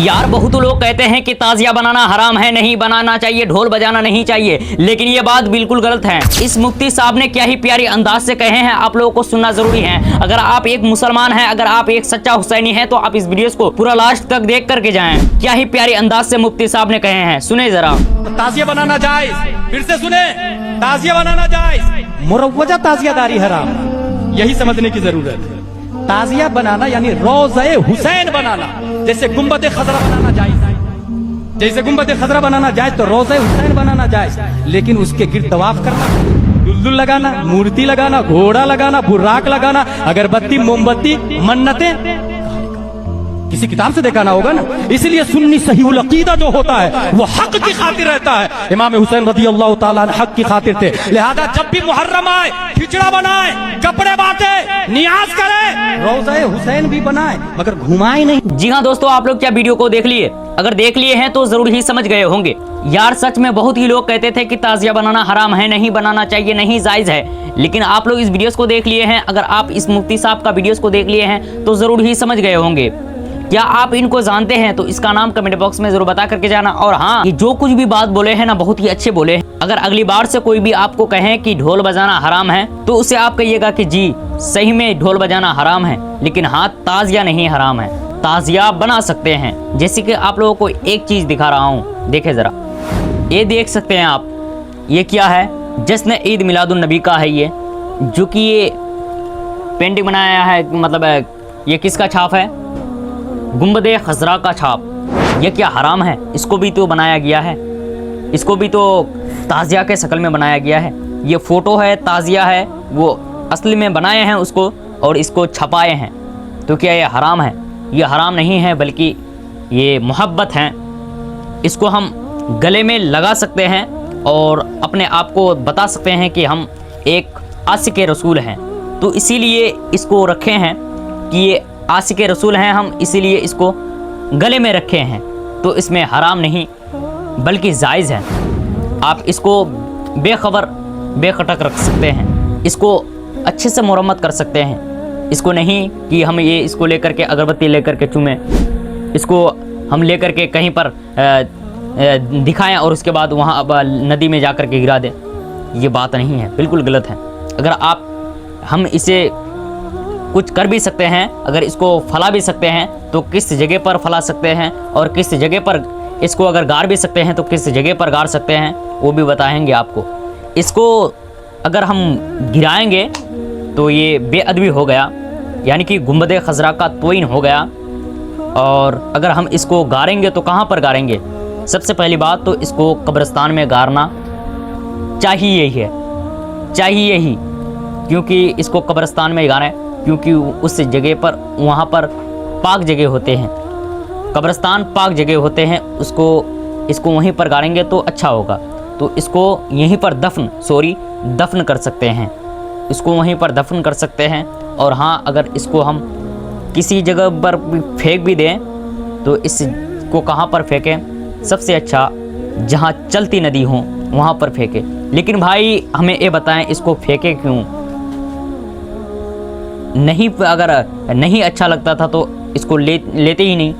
यार बहुत लोग कहते हैं कि ताजिया बनाना हराम है, नहीं बनाना चाहिए, ढोल बजाना नहीं चाहिए, लेकिन ये बात बिल्कुल गलत है। इस मुफ्ती साहब ने क्या ही प्यारी अंदाज से कहे हैं, आप लोगों को सुनना जरूरी है। अगर आप एक मुसलमान हैं, अगर आप एक सच्चा हुसैनी हैं, तो आप इस वीडियो को पूरा लास्ट तक देख करके जाएं। क्या ही प्यारी अंदाज से मुफ्ती साहब ने कहे हैं, सुने जरा। ताजिया बनाना जायज, फिर से सुने, ताजिया बनाना जायज, मुरव्वजा ताजियादारी हराम, यही समझने की जरूरत है। ताजिया बनाना यानी रोज़े हुसैन बनाना, जैसे गुंबद खजरा बनाना जायज, जैसे गुंबद खजरा बनाना जायज तो रोज़े हुसैन बनाना जायज, लेकिन उसके गिर्द तवाफ करना, दुल्दुल लगाना, मूर्ति लगाना, घोड़ा लगाना, बुर्राक लगाना, अगरबत्ती, मोमबत्ती, मन्नतें, किसी किताब से देखा ना होगा ना। इसलिए सुन्नी सहीहुल अकीदा जो होता है वो हक की खातिर रहता है। इमाम हुसैन रज़ियल्लाहु ताला अन्हु हक की खातिर थे, लिहाजा जब भी मुहर्रम आए खिचड़ा बनाए, कपड़े बांटे, नियाज करे, रोज़े हुसैन भी बनाए, मगर घुमाए नहीं। जी हाँ दोस्तों, आप लोग क्या वीडियो को देख लिए? अगर देख लिए हैं तो जरूर ही समझ गए होंगे। यार सच में बहुत ही लोग कहते थे कि ताजिया बनाना हराम है, नहीं बनाना चाहिए, नहीं जायज है, लेकिन आप लोग इस वीडियोस को देख लिए हैं। अगर आप इस मुफ्ती साहब का वीडियोस को देख लिए हैं तो जरूर ही समझ गए होंगे। क्या आप इनको जानते हैं? तो इसका नाम कमेंट बॉक्स में जरूर बता करके जाना। और हाँ, ये जो कुछ भी बात बोले हैं ना, बहुत ही अच्छे बोले हैं। अगर अगली बार से कोई भी आपको कहे कि ढोल बजाना हराम है, तो उसे आप कहिएगा कि जी सही में ढोल बजाना हराम है, लेकिन हाँ ताजिया नहीं हराम है, ताजिया बना सकते हैं। जैसे कि आप लोगों को एक चीज दिखा रहा हूँ, देखे जरा, ये देख सकते हैं आप, ये क्या है? जश्न ईद मिलादुन नबी का है ये, जो कि ये पेंटिंग बनाया है, मतलब ये किसका छाप है? गुंबदे खजरा का छाप। ये क्या हराम है? इसको भी तो बनाया गया है, इसको भी तो ताजिया के शक्ल में बनाया गया है। ये फोटो है, ताजिया है, वो असली में बनाए हैं उसको और इसको छपाए हैं। तो क्या ये हराम है? ये हराम नहीं है, बल्कि ये मोहब्बत है। इसको हम गले में लगा सकते हैं और अपने आप को बता सकते हैं कि हम एक आशिक रसूल हैं। तो इसीलिए इसको रखे हैं कि ये आशिक रसूल हैं हम, इसीलिए इसको गले में रखे हैं। तो इसमें हराम नहीं बल्कि जायज़ है। आप इसको बेखबर बेखटक रख सकते हैं, इसको अच्छे से मुरम्मत कर सकते हैं। इसको नहीं कि हम ये इसको लेकर के अगरबत्ती लेकर के चूमें, इसको हम लेकर के कहीं पर दिखाएं और उसके बाद वहाँ नदी में जा कर के गिरा दें। ये बात नहीं है, बिल्कुल गलत है। अगर हम इसे कुछ कर भी सकते हैं, अगर इसको फला भी सकते हैं तो किस जगह पर फला सकते हैं, और किस जगह पर इसको अगर गाड़ भी सकते हैं तो किस जगह पर गाड़ सकते हैं, वो भी बताएंगे आपको। इसको अगर हम गिराएंगे तो ये बेअदबी हो गया, यानी कि गुंबद खजरा का तोइन हो गया। और अगर हम इसको गाड़ेंगे तो कहाँ पर गाड़ेंगे? सबसे पहली बात तो इसको कब्रिस्तान में गाड़ना चाहिए ही है, चाहिए ही, क्योंकि इसको कब्रिस्तान में गाड़ें, क्योंकि उस जगह पर, वहाँ पर पाक जगह होते हैं, कब्रिस्तान पाक जगह होते हैं, इसको वहीं पर गाड़ेंगे तो अच्छा होगा। तो इसको यहीं पर दफन कर सकते हैं, इसको वहीं पर दफन कर सकते हैं। और हाँ, अगर इसको हम किसी जगह पर फेंक भी दें तो इसको कहाँ पर फेंकें? सबसे अच्छा जहाँ चलती नदी हो वहाँ पर फेंकें। लेकिन भाई हमें ये बताएं, इसको फेंके क्यों? नहीं, अगर नहीं अच्छा लगता था तो इसको लेते ही नहीं,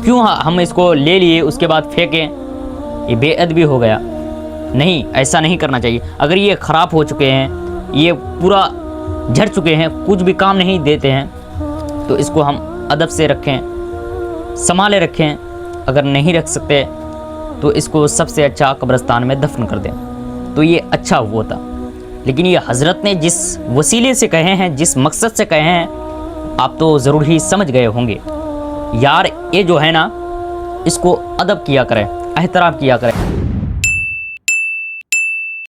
क्यों हम इसको ले लिए उसके बाद फेंकें? ये बेअदबी हो गया। नहीं, ऐसा नहीं करना चाहिए। अगर ये ख़राब हो चुके हैं, ये पूरा झड़ चुके हैं, कुछ भी काम नहीं देते हैं, तो इसको हम अदब से रखें, संभाले रखें। अगर नहीं रख सकते तो इसको सबसे अच्छा कब्रिस्तान में दफन कर दें, तो ये अच्छा हुआ था। लेकिन ये हज़रत ने जिस वसीले से कहे हैं, जिस मकसद से कहे हैं, आप तो ज़रूर ही समझ गए होंगे। यार ये जो है ना, इसको अदब किया करें, एहतराम किया करें।